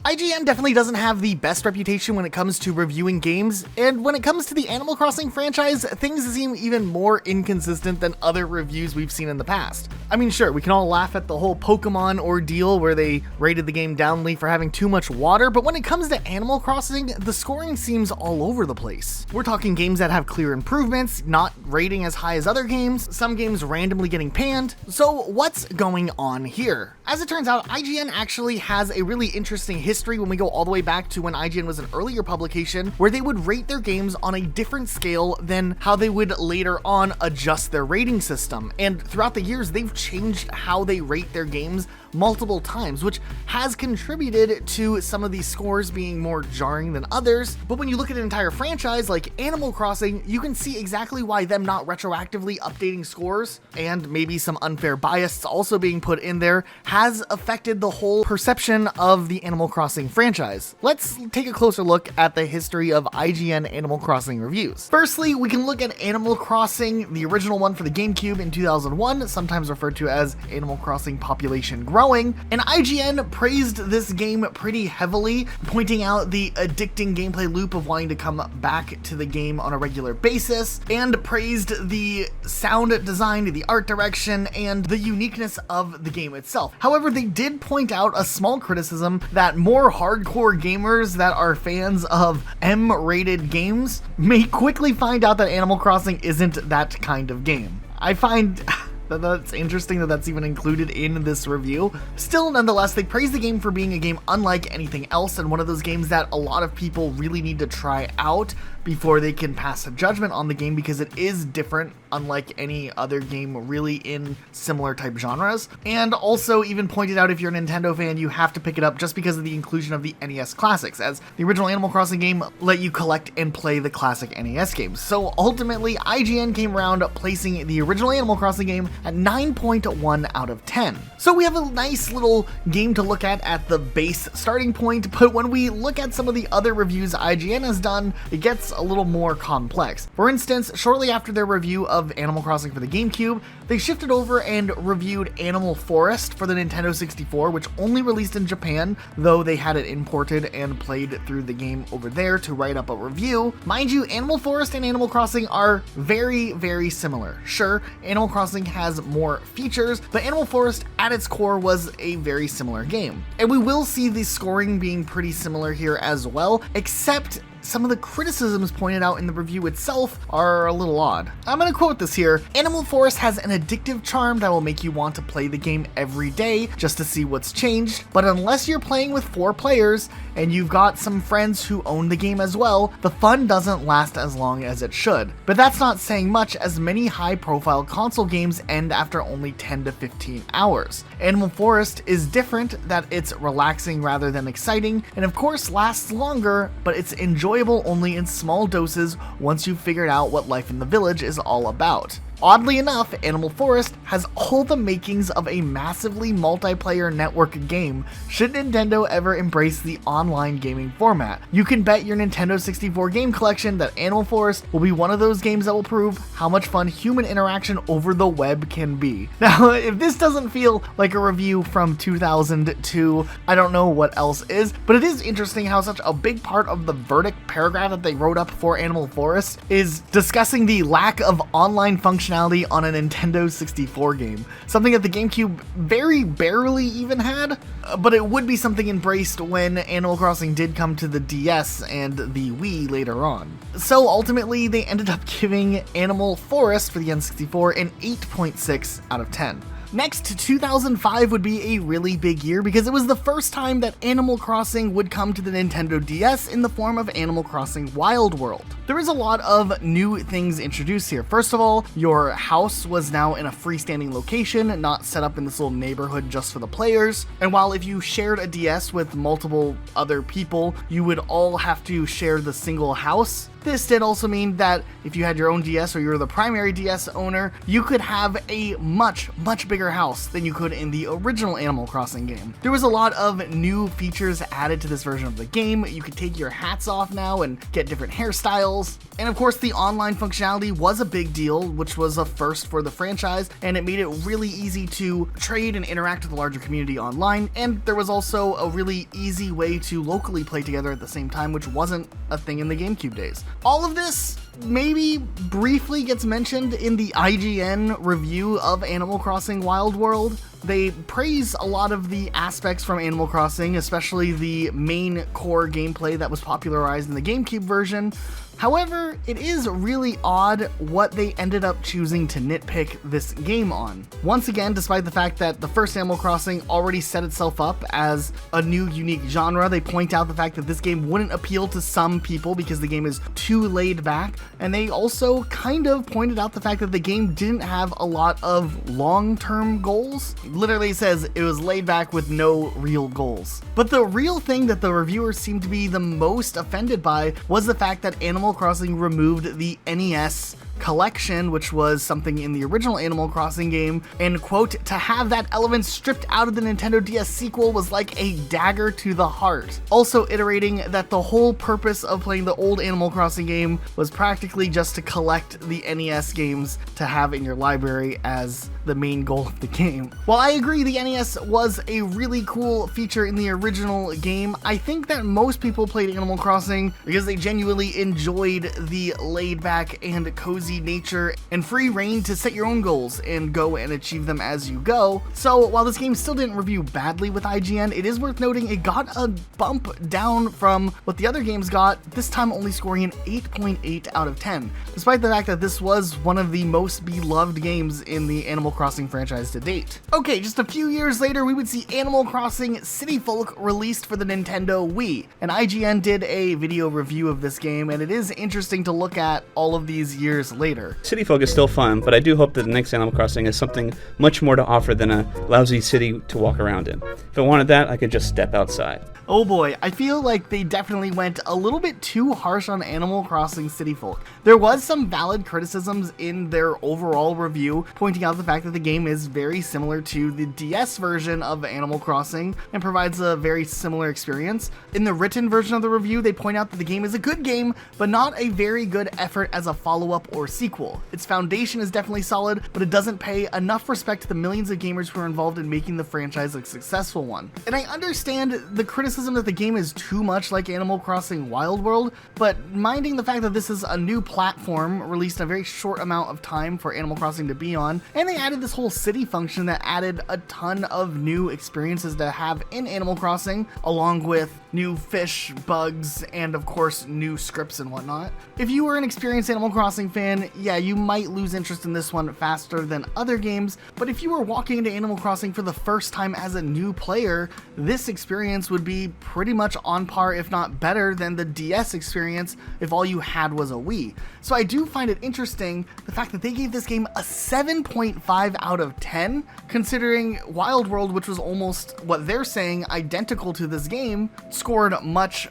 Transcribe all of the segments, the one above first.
IGN definitely doesn't have the best reputation when it comes to reviewing games, and when it comes to the Animal Crossing franchise, things seem even more inconsistent than other reviews we've seen in the past. I mean, sure, we can all laugh at the whole Pokemon ordeal where they rated the game downly for having too much water, but when it comes to Animal Crossing, the scoring seems all over the place. We're talking games that have clear improvements, not rating as high as other games, some games randomly getting panned. So what's going on here? As it turns out, IGN actually has a really interesting history when we go all the way back to when IGN was an earlier publication where they would rate their games on a different scale than how they would later on adjust their rating system. And throughout the years, they've changed how they rate their games multiple times, which has contributed to some of these scores being more jarring than others. But when you look at an entire franchise like Animal Crossing, you can see exactly why them not retroactively updating scores and maybe some unfair bias also being put in there has affected the whole perception of the Animal Crossing franchise. Let's take a closer look at the history of IGN Animal Crossing reviews. Firstly, we can look at Animal Crossing, the original one for the Gamecube in 2001, sometimes referred to as Animal Crossing Population Growing, and IGN praised this game pretty heavily, pointing out the addicting gameplay loop of wanting to come back to the game on a regular basis, and praised the sound design, the art direction, and the uniqueness of the game itself. However, they did point out a small criticism that more hardcore gamers that are fans of M-rated games may quickly find out that Animal Crossing isn't that kind of game. I find that's interesting that that's even included in this review. Still, nonetheless, they praise the game for being a game unlike anything else and one of those games that a lot of people really need to try out before they can pass a judgment on the game because it is different, unlike any other game really in similar type genres. And also even pointed out if you're a Nintendo fan, you have to pick it up just because of the inclusion of the NES classics, as the original Animal Crossing game let you collect and play the classic NES games. So ultimately, IGN came around placing the original Animal Crossing game at 9.1 out of 10. So we have a nice little game to look at the base starting point, but when we look at some of the other reviews IGN has done, it gets a little more complex. For instance, shortly after their review of Animal Crossing for the GameCube, they shifted over and reviewed Animal Forest for the Nintendo 64, which only released in Japan, though they had it imported and played through the game over there to write up a review. Mind you, Animal Forest and Animal Crossing are very, very similar. Sure, Animal Crossing has more features, but Animal Forest at its core was a very similar game. And we will see the scoring being pretty similar here as well, except some of the criticisms pointed out in the review itself are a little odd. I'm gonna quote this here. Animal Forest has an addictive charm that will make you want to play the game every day just to see what's changed, but unless you're playing with 4 players and you've got some friends who own the game as well, the fun doesn't last as long as it should. But that's not saying much, as many high-profile console games end after only 10 to 15 hours. Animal Forest is different, that it's relaxing rather than exciting, and of course lasts longer, but it's enjoyable only in small doses once you've figured out what life in the village is all about. Oddly enough, Animal Forest has all the makings of a massively multiplayer network game should Nintendo ever embrace the online gaming format. You can bet your Nintendo 64 game collection that Animal Forest will be one of those games that will prove how much fun human interaction over the web can be. Now, if this doesn't feel like a review from 2002, I don't know what else is, but it is interesting how such a big part of the verdict paragraph that they wrote up for Animal Forest is discussing the lack of online functionality on a Nintendo 64 game, something that the GameCube very barely even had, but it would be something embraced when Animal Crossing did come to the DS and the Wii later on. So ultimately, they ended up giving Animal Forest for the N64 an 8.6 out of 10. Next, 2005 would be a really big year because it was the first time that Animal Crossing would come to the Nintendo DS in the form of Animal Crossing Wild World. There is a lot of new things introduced here. First of all, your house was now in a freestanding location, not set up in this little neighborhood just for the players. And while if you shared a DS with multiple other people, you would all have to share the single house, This did also mean that if you had your own DS or you were the primary DS owner, you could have a much bigger house than you could in the original Animal Crossing game. There was a lot of new features added to this version of the game. You could take your hats off now and get different hairstyles. And of course, the online functionality was a big deal, which was a first for the franchise, and it made it really easy to trade and interact with the larger community online. And there was also a really easy way to locally play together at the same time, which wasn't a thing in the GameCube days. All of this maybe briefly gets mentioned in the IGN review of Animal Crossing Wild World. They praise a lot of the aspects from Animal Crossing, especially the main core gameplay that was popularized in the GameCube version. However, it is really odd what they ended up choosing to nitpick this game on. Once again, despite the fact that the first Animal Crossing already set itself up as a new unique genre, they point out the fact that this game wouldn't appeal to some people because the game is too laid back, and they also kind of pointed out the fact that the game didn't have a lot of long-term goals. It literally says it was laid back with no real goals. But the real thing that the reviewers seemed to be the most offended by was the fact that Animal Crossing removed the NES collection, which was something in the original Animal Crossing game, and quote, to have that element stripped out of the Nintendo DS sequel was like a dagger to the heart. Also iterating that the whole purpose of playing the old Animal Crossing game was practically just to collect the NES games to have in your library as the main goal of the game. While I agree the NES was a really cool feature in the original game, I think that most people played Animal Crossing because they genuinely enjoyed the laid back and cozy nature and free reign to set your own goals and go and achieve them as you go. So while this game still didn't review badly with IGN, it is worth noting it got a bump down from what the other games got, this time only scoring an 8.8 out of 10, despite the fact that this was one of the most beloved games in the Animal Crossing franchise to date. Okay, just a few years later, we would see Animal Crossing City Folk released for the Nintendo Wii, and IGN did a video review of this game, and it is interesting to look at all of these years later. City Folk is still fun, but I do hope that the next Animal Crossing has something much more to offer than a lousy city to walk around in. If I wanted that, I could just step outside. Oh boy, I feel like they definitely went a little bit too harsh on Animal Crossing City Folk. There was some valid criticisms in their overall review, pointing out the fact that the game is very similar to the DS version of Animal Crossing and provides a very similar experience. In the written version of the review, they point out that the game is a good game, but not a very good effort as a follow-up or sequel. Its foundation is definitely solid, but it doesn't pay enough respect to the millions of gamers who are involved in making the franchise a successful one. And I understand the criticism that the game is too much like Animal Crossing Wild World, but minding the fact that this is a new platform released a very short amount of time for Animal Crossing to be on, and they added this whole city function that added a ton of new experiences to have in Animal Crossing, along with new fish, bugs, and of course new scripts and whatnot. If you were an experienced Animal Crossing fan, yeah, you might lose interest in this one faster than other games, but if you were walking into Animal Crossing for the first time as a new player, this experience would be pretty much on par, if not better, than the DS experience if all you had was a Wii. So I do find it interesting the fact that they gave this game a 7.5 out of 10, considering Wild World, which was almost what they're saying identical to this game, scored much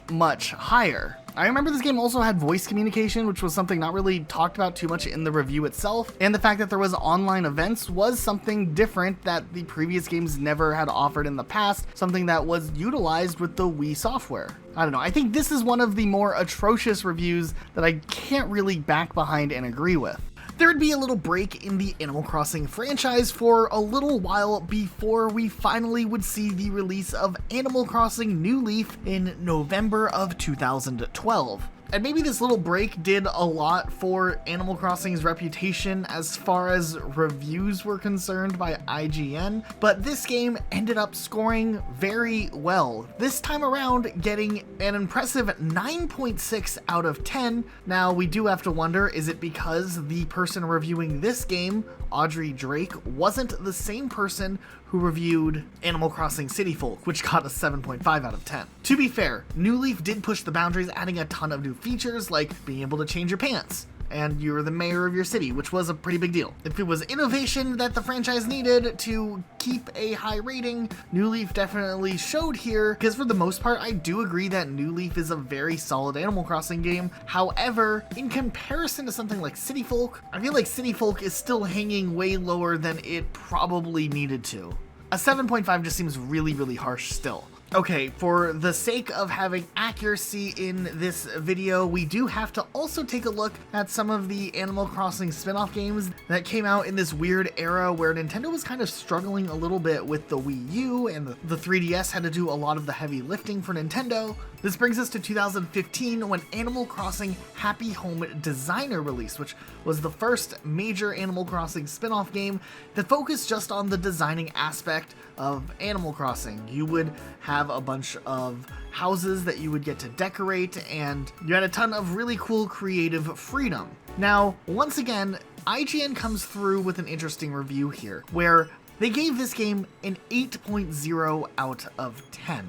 higher. I remember this game also had voice communication, which was something not really talked about too much in the review itself, and the fact that there was online events was something different that the previous games never had offered in the past, something that was utilized with the Wii software. I don't know, I think this is one of the more atrocious reviews that I can't really back behind and agree with. There would be a little break in the Animal Crossing franchise for a little while before we finally would see the release of Animal Crossing New Leaf in November of 2012. And maybe this little break did a lot for Animal Crossing's reputation as far as reviews were concerned by IGN, but this game ended up scoring very well. This time around, getting an impressive 9.6 out of 10. Now, we do have to wonder, is it because the person reviewing this game, Audrey Drake, wasn't the same person who reviewed Animal Crossing City Folk, which got a 7.5 out of 10. To be fair, New Leaf did push the boundaries, adding a ton of new features like being able to change your pants, and you're the mayor of your city, which was a pretty big deal. If it was innovation that the franchise needed to keep a high rating, New Leaf definitely showed here, because for the most part, I do agree that New Leaf is a very solid Animal Crossing game. However, in comparison to something like City Folk, I feel like City Folk is still hanging way lower than it probably needed to. A 7.5 just seems really, really harsh still. Okay, for the sake of having accuracy in this video, we do have to also take a look at some of the Animal Crossing spin-off games that came out in this weird era where Nintendo was kind of struggling a little bit with the Wii U, and the 3DS had to do a lot of the heavy lifting for Nintendo. This brings us to 2015 when Animal Crossing Happy Home Designer released, which was the first major Animal Crossing spin-off game that focused just on the designing aspect of Animal Crossing. You would have a bunch of houses that you would get to decorate, and you had a ton of really cool creative freedom. Now, once again, IGN comes through with an interesting review here, where they gave this game an 8.0 out of 10.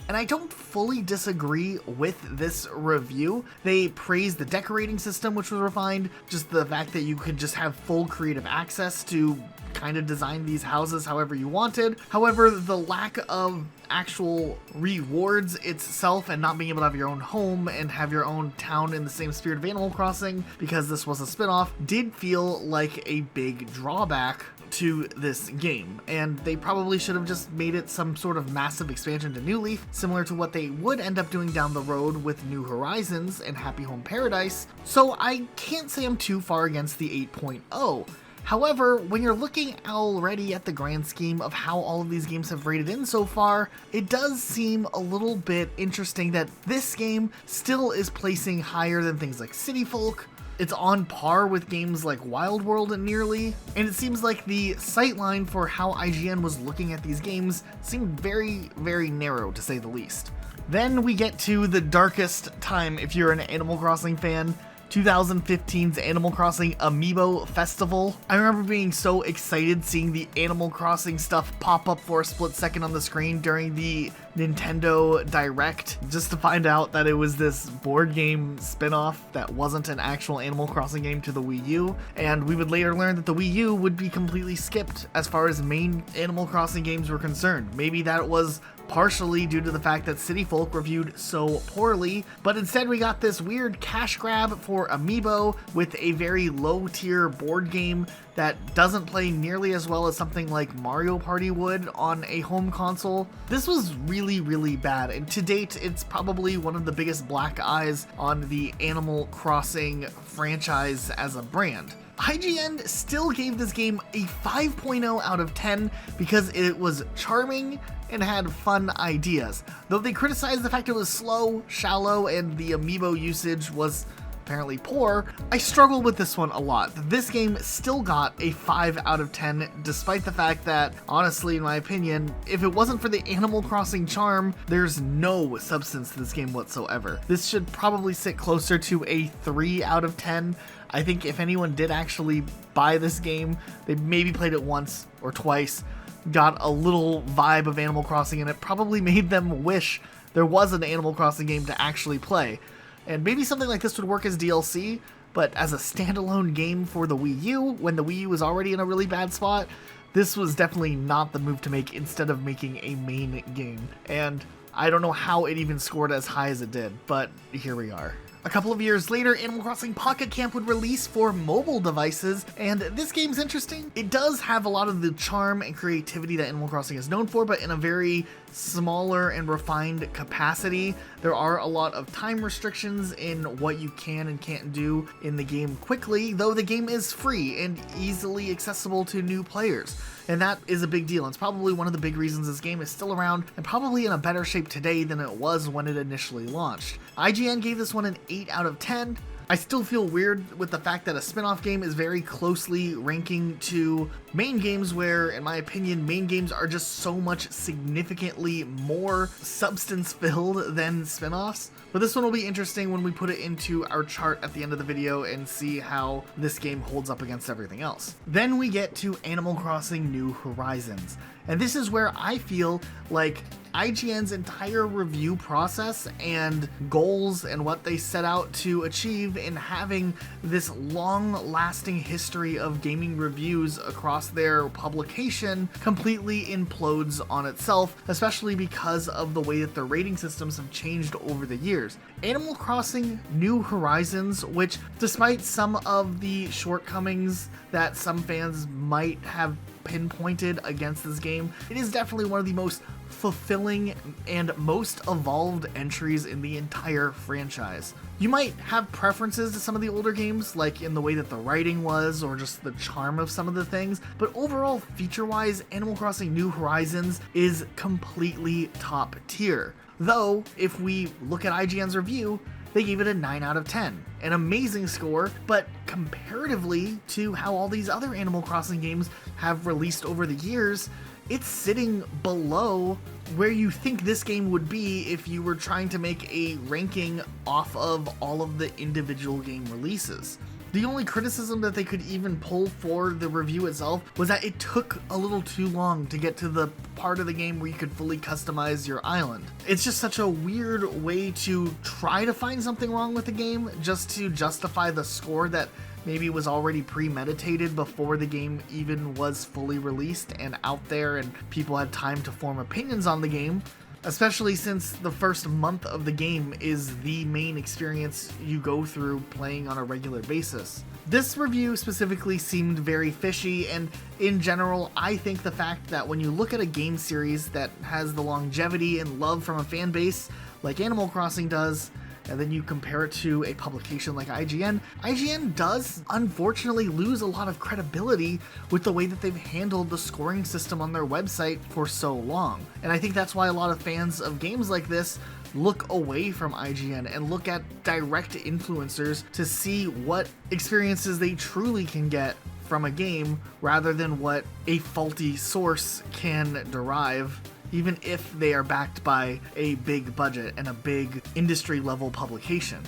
And I don't fully disagree with this review. They praised the decorating system, which was refined, just the fact that you could just have full creative access to kind of design these houses however you wanted. However, the lack of actual rewards itself and not being able to have your own home and have your own town in the same spirit of Animal Crossing, because this was a spin-off, did feel like a big drawback to this game, and they probably should have just made it some sort of massive expansion to New Leaf, similar to what they would end up doing down the road with New Horizons and Happy Home Paradise. So I can't say I'm too far against the 8.0. However, when you're looking already at the grand scheme of how all of these games have rated in so far, it does seem a little bit interesting that this game still is placing higher than things like City Folk. It's on par with games like Wild World nearly, and it seems like the sightline for how IGN was looking at these games seemed very, very narrow, to say the least. Then we get to the darkest time if you're an Animal Crossing fan. 2015's Animal Crossing Amiibo Festival. I remember being so excited seeing the Animal Crossing stuff pop up for a split second on the screen during the Nintendo Direct, just to find out that it was this board game spin-off that wasn't an actual Animal Crossing game to the Wii U, and we would later learn that the Wii U would be completely skipped as far as main Animal Crossing games were concerned. Maybe that was partially due to the fact that City Folk reviewed so poorly, but instead we got this weird cash grab for Amiibo with a very low tier board game that doesn't play nearly as well as something like Mario Party would on a home console. This was really, really bad, and to date it's probably one of the biggest black eyes on the Animal Crossing franchise as a brand. IGN still gave this game a 5.0 out of 10 because it was charming and had fun ideas. Though they criticized the fact it was slow, shallow, and the amiibo usage was apparently poor, I struggle with this one a lot. This game still got a 5 out of 10, despite the fact that, honestly, in my opinion, if it wasn't for the Animal Crossing charm, there's no substance to this game whatsoever. This should probably sit closer to a 3 out of 10. I think if anyone did actually buy this game, they maybe played it once or twice, got a little vibe of Animal Crossing, and it probably made them wish there was an Animal Crossing game to actually play. And maybe something like this would work as DLC, but as a standalone game for the Wii U, when the Wii U was already in a really bad spot, this was definitely not the move to make instead of making a main game. And I don't know how it even scored as high as it did, but here we are. A couple of years later, Animal Crossing Pocket Camp would release for mobile devices, and this game's interesting. It does have a lot of the charm and creativity that Animal Crossing is known for, but in a very smaller and refined capacity. There are a lot of time restrictions in what you can and can't do in the game quickly, though the game is free and easily accessible to new players. And that is a big deal. It's probably one of the big reasons this game is still around and probably in a better shape today than it was when it initially launched. IGN gave this one an 8 out of 10. I still feel weird with the fact that a spin-off game is very closely ranking to main games where, in my opinion, main games are just so much significantly more substance-filled than spin-offs. But this one will be interesting when we put it into our chart at the end of the video and see how this game holds up against everything else. Then we get to Animal Crossing New Horizons. And this is where I feel like IGN's entire review process and goals and what they set out to achieve in having this long-lasting history of gaming reviews across their publication completely implodes on itself, especially because of the way that the rating systems have changed over the years. Animal Crossing New Horizons, which despite some of the shortcomings that some fans might have pinpointed against this game, it is definitely one of the most fulfilling and most evolved entries in the entire franchise. You might have preferences to some of the older games, like in the way that the writing was or just the charm of some of the things, but overall, feature-wise, Animal Crossing New Horizons is completely top tier. Though, if we look at IGN's review, they gave it a 9 out of 10. An amazing score, but comparatively to how all these other Animal Crossing games have released over the years, it's sitting below where you think this game would be if you were trying to make a ranking off of all of the individual game releases. The only criticism that they could even pull for the review itself was that it took a little too long to get to the part of the game where you could fully customize your island. It's just such a weird way to try to find something wrong with the game just to justify the score that maybe was already premeditated before the game even was fully released and out there and people had time to form opinions on the game. Especially since the first month of the game is the main experience you go through playing on a regular basis. This review specifically seemed very fishy, and in general, I think the fact that when you look at a game series that has the longevity and love from a fan base like Animal Crossing does, and then you compare it to a publication like IGN, IGN does unfortunately lose a lot of credibility with the way that they've handled the scoring system on their website for so long. And I think that's why a lot of fans of games like this look away from IGN and look at direct influencers to see what experiences they truly can get from a game rather than what a faulty source can derive, even if they are backed by a big budget and a big industry level publication.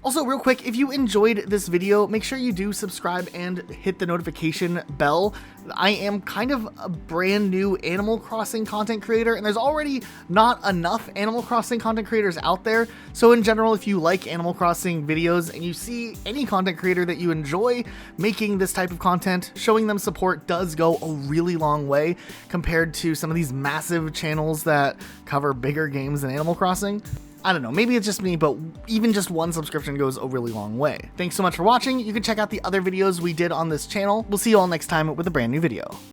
Also, real quick, if you enjoyed this video, make sure you do subscribe and hit the notification bell. I am kind of a brand new Animal Crossing content creator, and there's already not enough Animal Crossing content creators out there. So in general, if you like Animal Crossing videos and you see any content creator that you enjoy making this type of content, showing them support does go a really long way compared to some of these massive channels that cover bigger games than Animal Crossing. I don't know, maybe it's just me, but even just one subscription goes a really long way. Thanks so much for watching. You can check out the other videos we did on this channel. We'll see you all next time with a brand new video.